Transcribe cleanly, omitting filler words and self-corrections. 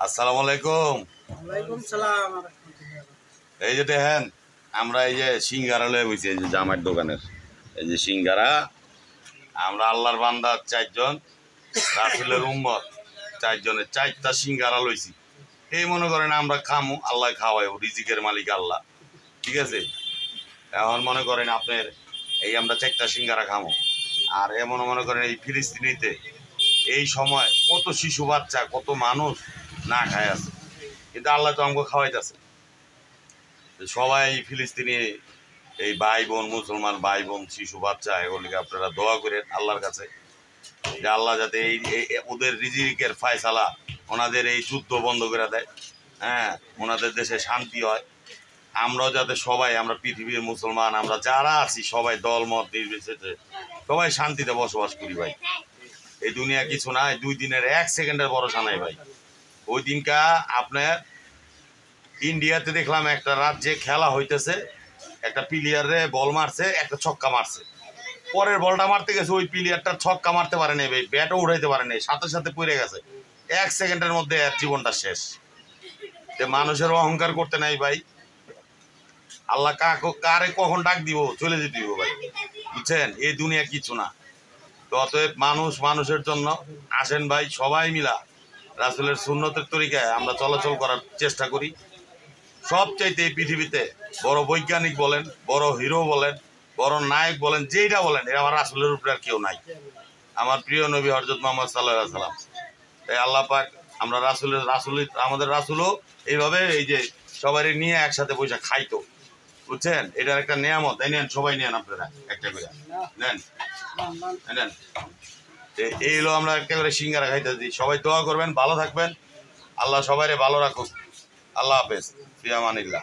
আসসালামু আলাইকুম। ওয়ালাইকুম সালাম। এই যে দেখেন আমরা এই যে সিঙ্গারা লয়ে বইছি, এই যে জামাইয়ের দোকানের এই যে সিঙ্গারা। আমরা আল্লাহর বান্দা চারজন, রাসূলের উম্মত চারজনের চারটা সিঙ্গারা লইছি। এই মনে করেন আমরা খামু, আল্লাহ খাওয়াই, রিজিকের মালিক আল্লাহ, ঠিক আছে। এখন মনে করেন আপনার এই আমরা চারটা সিঙ্গারা খামু, আর এমন মনে করেন এই ফিলিস্তিনিতে এই সময় কত শিশু বাচ্চা কত মানুষ না খায় আছে, কিন্তু আল্লাহ তো আমাকে খাওয়াইতেছে। সবাই ফিলিস্তিনি এই ভাই বোন, মুসলমান ভাই বোন, শিশু বাচ্চা, এগুলিকে আপনারা দোয়া করেন আল্লাহর কাছে যে আল্লাহ যাতে ওদের রিজিকের ফায়সালা, ওনাদের এই যুদ্ধ বন্ধ করে দেয়, হ্যাঁ, ওনাদের দেশে শান্তি হয়। আমরাও যাতে সবাই, আমরা পৃথিবীর মুসলমান, আমরা যারা আছি সবাই দল মত নির্বিশেষে সবাই শান্তিতে বসবাস করি ভাই। এই দুনিয়া কিছু নাই, 2 দিনের 1 সেকেন্ডের ভরসা নাই ভাই। ওই দিনকা আপনার ইন্ডিয়াতে দেখলাম একটা রাজ্যে খেলা হইতেছে, একটা প্লেয়ারে বল মারছে, একটা ছক্কা মারছে, পরের বলটা মারতে গেছে ওই প্লেয়ারটা ছক্কা মারতে পারে নাই ভাই, ব্যাটও উঠাইতে পারে নাই, সাথে সাথে পড়ে গেছে। 1 সেকেন্ডের মধ্যে এর জীবনটা শেষ। মানুষের অহংকার করতে নাই ভাই। আল্লাহ কারে কখন ডাক দিব, চলে যেতে দিব ভাই, বুঝছেন। এই দুনিয়া কিছু না। তো অতএব মানুষ মানুষের জন্য আসেন ভাই, সবাই মিলা রাসূলের সুন্নতের তরিকায় আমরা চলাচল করার চেষ্টা করি। সবচাইতে এই পৃথিবীতে বড় বৈজ্ঞানিক বলেন, বড় হিরো বলেন, বড় নায়ক বলেন, যেইটা বলেন, এটা আমার রাসূলের উপরে আর কেউ নাই। আমার প্রিয় নবী হযরত মুহাম্মদ সাল্লাল্লাহু আলাইহি সাল্লাম। তাই আল্লাহ পাক আমরা আমাদের রাসূলও এইভাবে এই যে সবাই নিয়ে একসাথে বসে খাইতো, বুঝছেন। এটার একটা নিয়ামত। তাই নেন, সবাই নেন, আপনারা একটা করে নেন নেন। এই হলো আমরা একটা করে সিঙ্গারা খাইতে দিই। সবাই দোয়া করবেন, ভালো থাকবেন, আল্লাহ সবাইরে ভালো রাখুক। আল্লাহ হাফেজ, ফি আমানিল্লাহ।